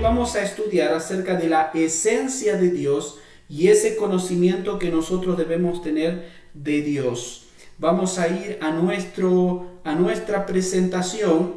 vamos a estudiar acerca de la esencia de Dios y ese conocimiento que nosotros debemos tener de Dios. Vamos a ir a nuestra presentación,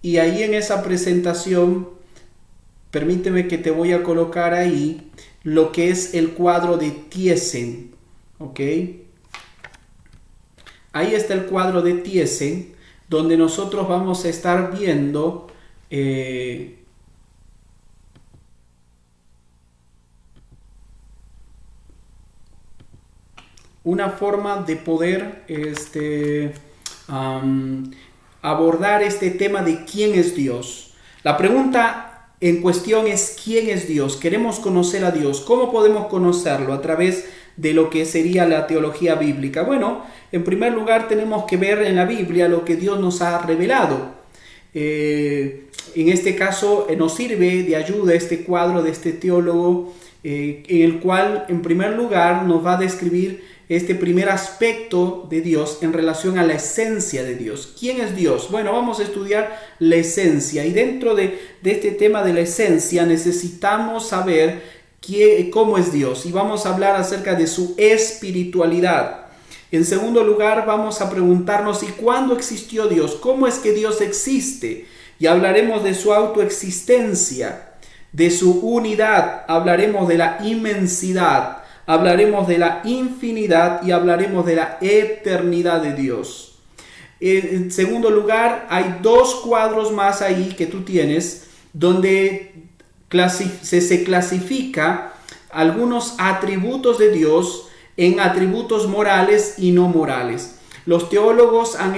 y ahí en esa presentación, permíteme que te voy a colocar ahí lo que es el cuadro de Thiessen, ¿ok? Ahí está el cuadro de Thiessen, donde nosotros vamos a estar viendo una forma de poder abordar este tema de quién es Dios. La pregunta en cuestión es ¿quién es Dios? Queremos conocer a Dios. ¿Cómo podemos conocerlo? A través de lo que sería la teología bíblica. Bueno, en primer lugar tenemos que ver en la Biblia lo que Dios nos ha revelado. En este caso nos sirve de ayuda este cuadro de este teólogo, en el cual en primer lugar nos va a describir este primer aspecto de Dios en relación a la esencia de Dios. ¿Quién es Dios? Bueno, vamos a estudiar la esencia, y dentro de este tema de la esencia necesitamos saber cómo es Dios, y vamos a hablar acerca de su espiritualidad. En segundo lugar, vamos a preguntarnos ¿y cuándo existió Dios? ¿Cómo es que Dios existe? Y hablaremos de su autoexistencia, de su unidad, hablaremos de la inmensidad, hablaremos de la infinidad y hablaremos de la eternidad de Dios. En segundo lugar, hay dos cuadros más ahí que tú tienes, donde se clasifica algunos atributos de Dios en atributos morales y no morales. Los teólogos han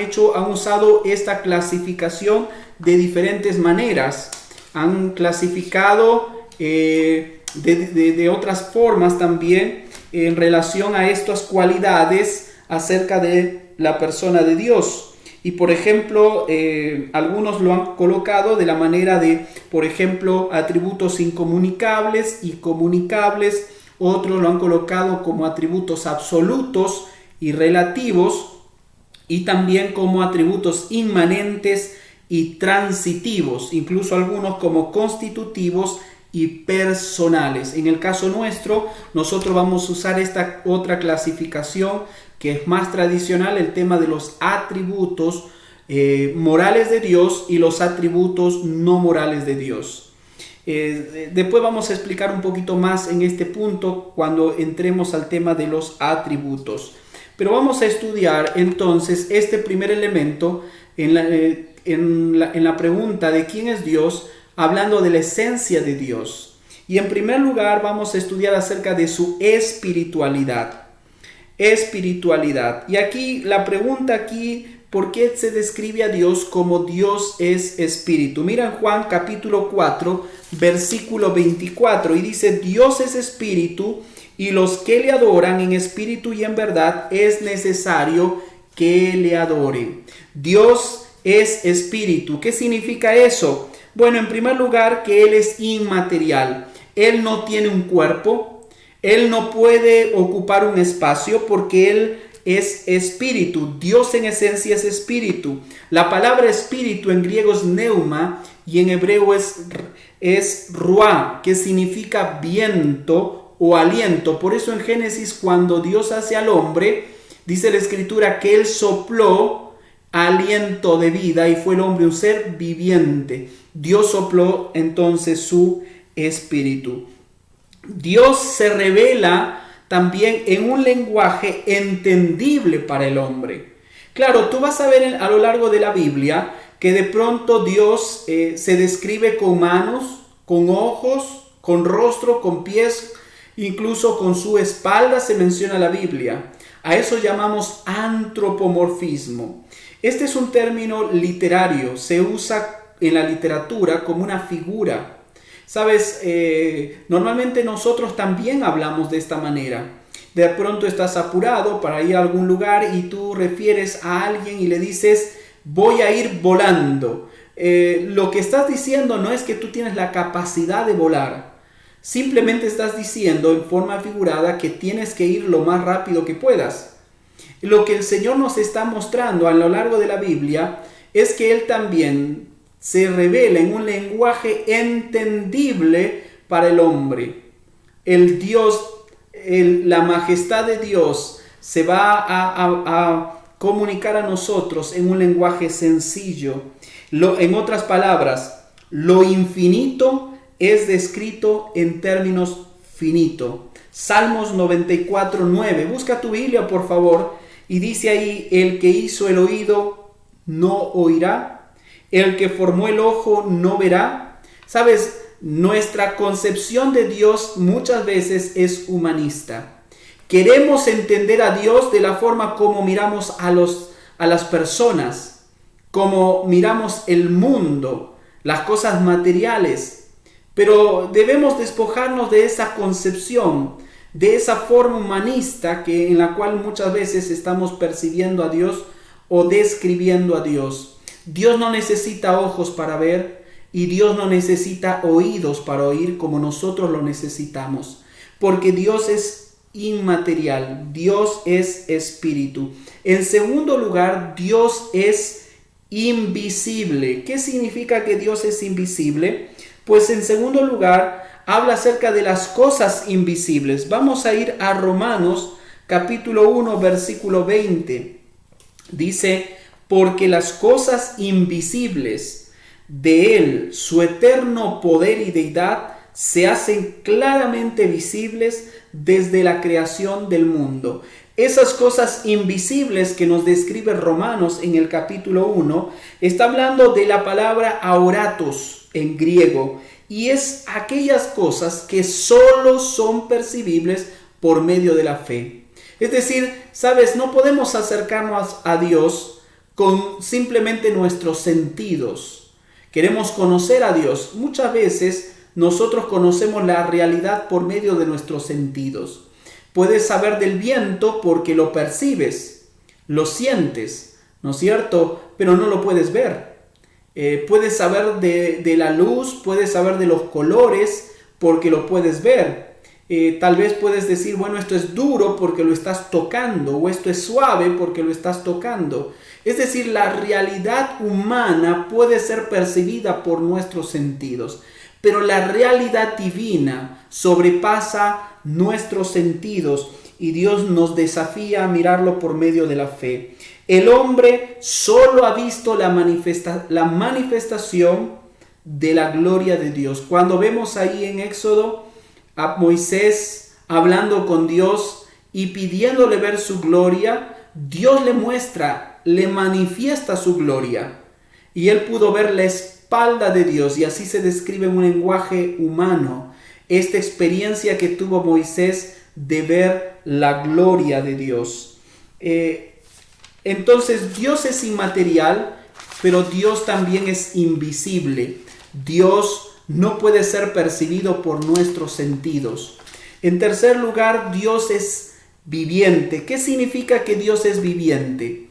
usado esta clasificación de diferentes maneras. Han clasificado de otras formas también en relación a estas cualidades acerca de la persona de Dios. Y por ejemplo, algunos lo han colocado de la manera de, por ejemplo, atributos incomunicables y comunicables. Otros lo han colocado como atributos absolutos y relativos, y también como atributos inmanentes y transitivos, incluso algunos como constitutivos y personales. En el caso nuestro, nosotros vamos a usar esta otra clasificación que es más tradicional, el tema de los atributos morales de Dios y los atributos no morales de Dios. Después vamos a explicar un poquito más en este punto cuando entremos al tema de los atributos. Pero vamos a estudiar entonces este primer elemento en la pregunta de quién es Dios, hablando de la esencia de Dios. Y en primer lugar vamos a estudiar acerca de su espiritualidad. Espiritualidad. Y aquí la pregunta ¿por qué se describe a Dios como Dios es espíritu? Mira en Juan capítulo 4, versículo 24, y dice: Dios es espíritu, y los que le adoran en espíritu y en verdad es necesario que le adoren. Dios es espíritu. ¿Qué significa eso? Bueno, en primer lugar, que Él es inmaterial. Él no tiene un cuerpo. Él no puede ocupar un espacio porque Él es espíritu. Dios en esencia es espíritu. La palabra espíritu en griego es neuma y en hebreo es ruá, que significa viento o aliento. Por eso en Génesis, cuando Dios hace al hombre, dice la escritura que Él sopló aliento de vida y fue el hombre un ser viviente. Dios sopló entonces su espíritu. Dios se revela también en un lenguaje entendible para el hombre. Claro, tú vas a ver a lo largo de la Biblia que de pronto Dios se describe con manos, con ojos, con rostro, con pies, incluso con su espalda se menciona la Biblia. A eso llamamos antropomorfismo. Este es un término literario, se usa en la literatura como una figura. Sabes, normalmente nosotros también hablamos de esta manera. De pronto estás apurado para ir a algún lugar y tú refieres a alguien y le dices: voy a ir volando. Lo que estás diciendo no es que tú tienes la capacidad de volar. Simplemente estás diciendo en forma figurada que tienes que ir lo más rápido que puedas. Lo que el Señor nos está mostrando a lo largo de la Biblia es que Él también se revela en un lenguaje entendible para el hombre. El Dios, la majestad de Dios se va a comunicar a nosotros en un lenguaje sencillo. En otras palabras, lo infinito es descrito en términos finitos. Salmos 94:9. Busca tu Biblia, por favor, y dice ahí: el que hizo el oído no oirá, el que formó el ojo no verá. ¿Sabes? Nuestra concepción de Dios muchas veces es humanista. Queremos entender a Dios de la forma como miramos a las personas, como miramos el mundo, las cosas materiales. Pero debemos despojarnos de esa concepción, de esa forma humanista en la cual muchas veces estamos percibiendo a Dios o describiendo a Dios. Dios no necesita ojos para ver y Dios no necesita oídos para oír como nosotros lo necesitamos, porque Dios es inmaterial, Dios es espíritu. En segundo lugar, Dios es invisible. ¿Qué significa que Dios es invisible? Pues en segundo lugar, habla acerca de las cosas invisibles. Vamos a ir a Romanos capítulo 1, versículo 20. Dice: porque las cosas invisibles de Él, su eterno poder y deidad, se hacen claramente visibles desde la creación del mundo. Esas cosas invisibles que nos describe Romanos en el capítulo 1, está hablando de la palabra aoratos en griego, y es aquellas cosas que solo son percibibles por medio de la fe. Es decir, sabes, no podemos acercarnos a Dios con simplemente nuestros sentidos. Queremos conocer a Dios. Muchas veces nosotros conocemos la realidad por medio de nuestros sentidos. Puedes saber del viento porque lo percibes, lo sientes, ¿no es cierto? Pero no lo puedes ver. Puedes saber de la luz, puedes saber de los colores porque lo puedes ver. Tal vez puedes decir, bueno, esto es duro porque lo estás tocando, o esto es suave porque lo estás tocando. Es decir, la realidad humana puede ser percibida por nuestros sentidos, pero la realidad divina sobrepasa nuestros sentidos y Dios nos desafía a mirarlo por medio de la fe. El hombre solo ha visto la manifestación de la gloria de Dios. Cuando vemos ahí en Éxodo a Moisés hablando con Dios y pidiéndole ver su gloria, Dios le muestra, le manifiesta su gloria. Y él pudo ver la espalda de Dios, y así se describe en un lenguaje humano esta experiencia que tuvo Moisés de ver la gloria de Dios. Entonces Dios es inmaterial, pero Dios también es invisible. Dios no puede ser percibido por nuestros sentidos. En tercer lugar, Dios es viviente. ¿Qué significa que Dios es viviente?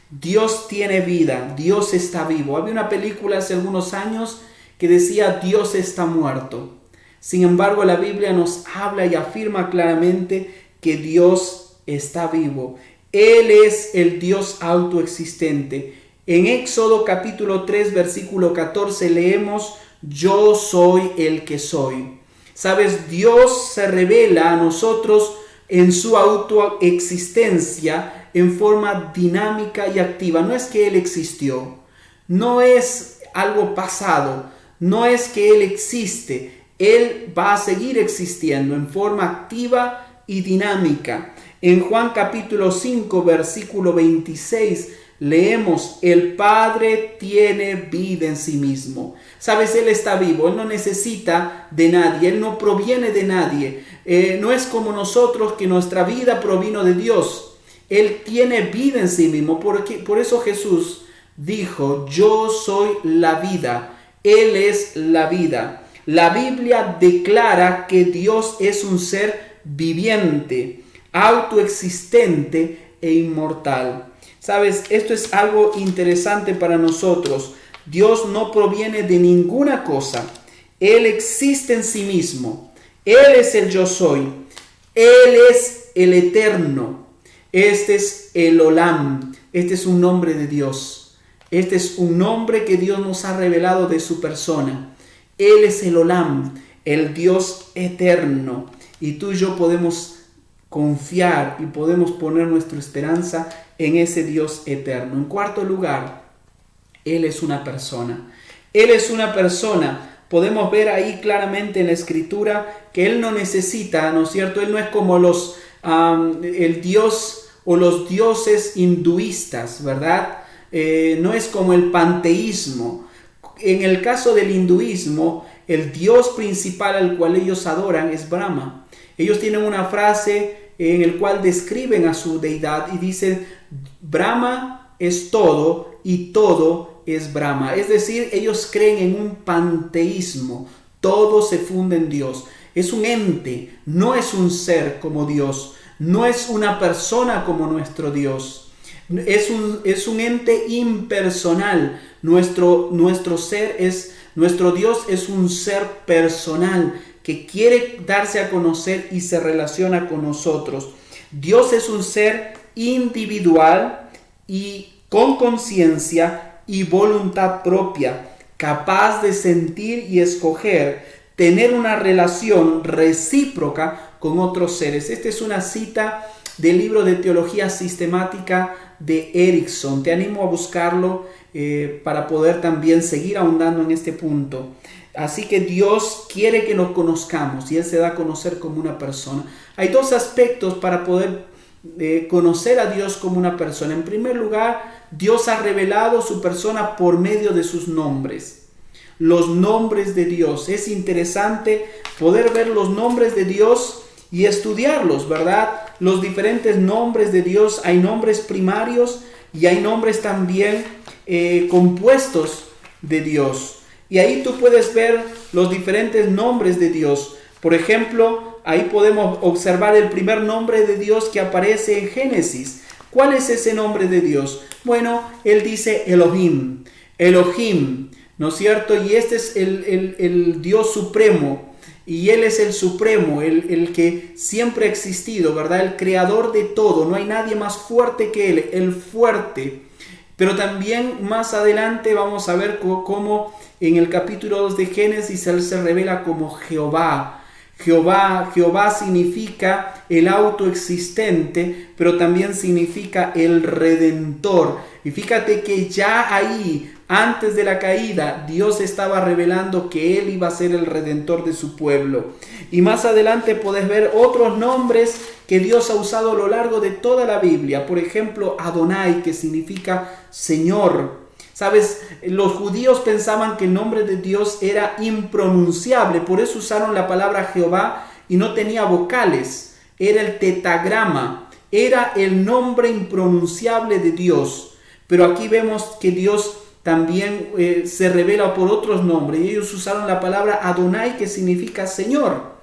Dios tiene vida, Dios está vivo. Había una película hace algunos años que decía Dios está muerto. Sin embargo, la Biblia nos habla y afirma claramente que Dios está vivo. Él es el Dios autoexistente. En Éxodo capítulo 3, versículo 14 leemos: yo soy el que soy. Sabes, Dios se revela a nosotros en su autoexistencia en forma dinámica y activa. No es que Él existió, no es algo pasado, no es que Él existe. Él va a seguir existiendo en forma activa y dinámica. En Juan capítulo 5, versículo 26, leemos: el Padre tiene vida en sí mismo. Sabes, Él está vivo, Él no necesita de nadie, Él no proviene de nadie. No es como nosotros, que nuestra vida provino de Dios. Él tiene vida en sí mismo. Por eso Jesús dijo: yo soy la vida. Él es la vida. La Biblia declara que Dios es un ser viviente, autoexistente e inmortal. Sabes, esto es algo interesante para nosotros. Dios no proviene de ninguna cosa. Él existe en sí mismo. Él es el yo soy. Él es el eterno. Este es el Olam. Este es un nombre de Dios. Este es un nombre que Dios nos ha revelado de su persona. Él es el Olam, el Dios eterno. Y tú y yo podemos confiar y podemos poner nuestra esperanza en ese Dios eterno. En cuarto lugar, Él es una persona. Él es una persona. Podemos ver ahí claramente en la Escritura que Él no necesita, ¿no es cierto? Él no es como el Dios o los dioses hinduistas, ¿verdad? No es como el panteísmo. En el caso del hinduismo, el Dios principal al cual ellos adoran es Brahma. Ellos tienen una frase en el cual describen a su deidad y dicen: Brahma es todo y todo es Brahma. Es decir, ellos creen en un panteísmo. Todo se funde en Dios. Es un ente, no es un ser como Dios. No es una persona como nuestro Dios. Es un ente impersonal. Nuestro Dios es un ser personal que quiere darse a conocer y se relaciona con nosotros. Dios es un ser individual y con conciencia y voluntad propia, capaz de sentir y escoger, tener una relación recíproca con otros seres. Esta es una cita del libro de Teología Sistemática de Erickson. Te animo a buscarlo para poder también seguir ahondando en este punto. Así que Dios quiere que nos conozcamos y Él se da a conocer como una persona. Hay dos aspectos para poder conocer a Dios como una persona. En primer lugar, Dios ha revelado su persona por medio de sus nombres. Los nombres de Dios. Es interesante poder ver los nombres de Dios y estudiarlos, ¿verdad? Los diferentes nombres de Dios. Hay nombres primarios y hay nombres también compuestos de Dios. Y ahí tú puedes ver los diferentes nombres de Dios. Por ejemplo, ahí podemos observar el primer nombre de Dios que aparece en Génesis. ¿Cuál es ese nombre de Dios? Bueno, Él dice Elohim. Elohim, ¿no es cierto? Y este es el Dios supremo. Y Él es el supremo, el que siempre ha existido, ¿verdad? El creador de todo. No hay nadie más fuerte que Él, el fuerte. Pero también más adelante vamos a ver cómo en el capítulo 2 de Génesis Él se revela como Jehová. Jehová significa el autoexistente, pero también significa el redentor. Y fíjate que ya ahí, antes de la caída, Dios estaba revelando que Él iba a ser el redentor de su pueblo. Y más adelante puedes ver otros nombres que Dios ha usado a lo largo de toda la Biblia. Por ejemplo, Adonai, que significa Señor. ¿Sabes? Los judíos pensaban que el nombre de Dios era impronunciable, por eso usaron la palabra Jehová y no tenía vocales. Era el tetagrama, era el nombre impronunciable de Dios. Pero aquí vemos que Dios también se revela por otros nombres. Y ellos usaron la palabra Adonai, que significa Señor.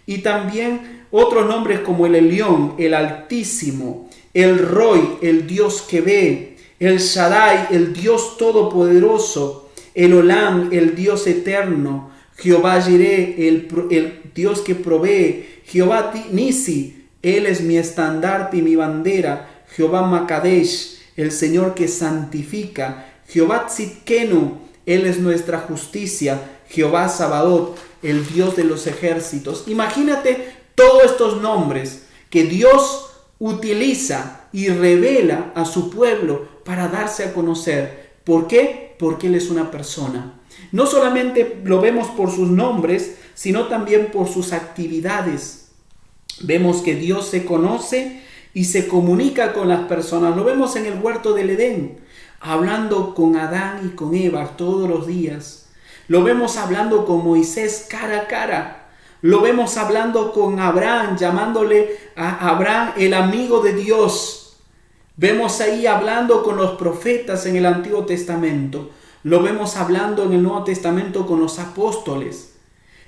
Y también otros nombres como el Elión, el Altísimo, el Roy, el Dios que ve, el Shaddai, el Dios todopoderoso, el Olam, el Dios eterno, Jehová Jireh, el Dios que provee, Jehová Nisi, Él es mi estandarte y mi bandera, Jehová Makadesh, el Señor que santifica, Jehová Tzidkenu, Él es nuestra justicia, Jehová Sabaoth, el Dios de los ejércitos. Imagínate todos estos nombres que Dios utiliza y revela a su pueblo para darse a conocer. ¿Por qué? Porque Él es una persona. No solamente lo vemos por sus nombres, sino también por sus actividades. Vemos que Dios se conoce y se comunica con las personas. Lo vemos en el huerto del Edén, hablando con Adán y con Eva todos los días. Lo vemos hablando con Moisés cara a cara. Lo vemos hablando con Abraham, llamándole a Abraham el amigo de Dios. Vemos ahí hablando con los profetas en el Antiguo Testamento. Lo vemos hablando en el Nuevo Testamento con los apóstoles.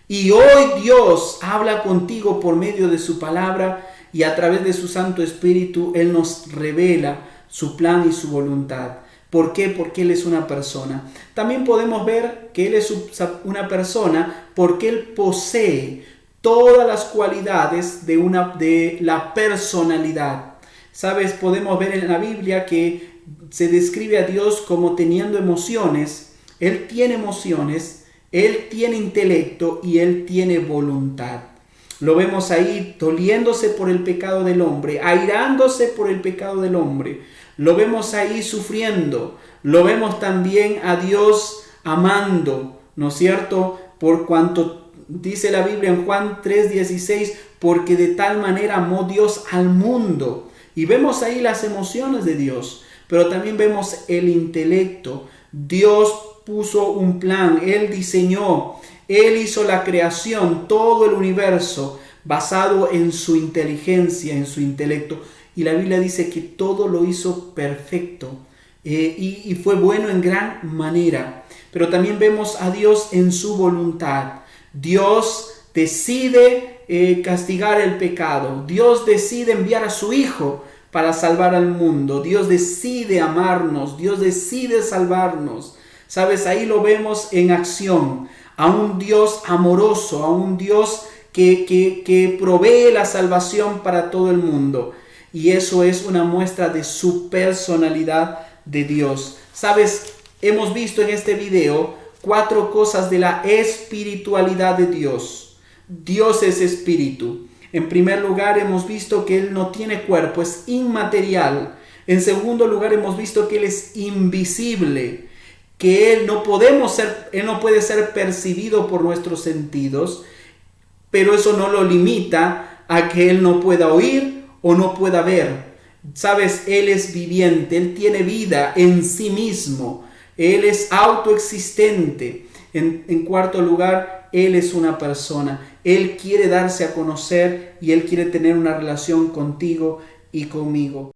Y hoy Dios habla contigo por medio de su palabra y a través de su Santo Espíritu Él nos revela su plan y su voluntad. ¿Por qué? Porque Él es una persona. También podemos ver que Él es una persona porque Él posee todas las cualidades de la personalidad. ¿Sabes? Podemos ver en la Biblia que se describe a Dios como teniendo emociones. Él tiene emociones, Él tiene intelecto y Él tiene voluntad. Lo vemos ahí doliéndose por el pecado del hombre, airándose por el pecado del hombre. Lo vemos ahí sufriendo. Lo vemos también a Dios amando, ¿no es cierto? Por cuanto dice la Biblia en Juan 3:16, porque de tal manera amó Dios al mundo. Y vemos ahí las emociones de Dios, pero también vemos el intelecto. Dios puso un plan, Él diseñó, Él hizo la creación, todo el universo, basado en su inteligencia, en su intelecto. Y la Biblia dice que todo lo hizo perfecto y fue bueno en gran manera. Pero también vemos a Dios en su voluntad. Dios decide castigar el pecado. Dios decide enviar a su Hijo para salvar al mundo. Dios decide amarnos. Dios decide salvarnos. ¿Sabes? Ahí lo vemos en acción. A un Dios amoroso, a un Dios que provee la salvación para todo el mundo. Y eso es una muestra de su personalidad de Dios. ¿Sabes? Hemos visto en este video 4 cosas de la espiritualidad de Dios. Dios es espíritu. En primer lugar, hemos visto que Él no tiene cuerpo, es inmaterial. En segundo lugar, hemos visto que Él es invisible, que Él no puede ser percibido por nuestros sentidos, pero eso no lo limita a que Él no pueda oír o no pueda ver. Sabes, Él es viviente, Él tiene vida en sí mismo, Él es autoexistente. En cuarto lugar, Él es una persona, Él quiere darse a conocer y Él quiere tener una relación contigo y conmigo.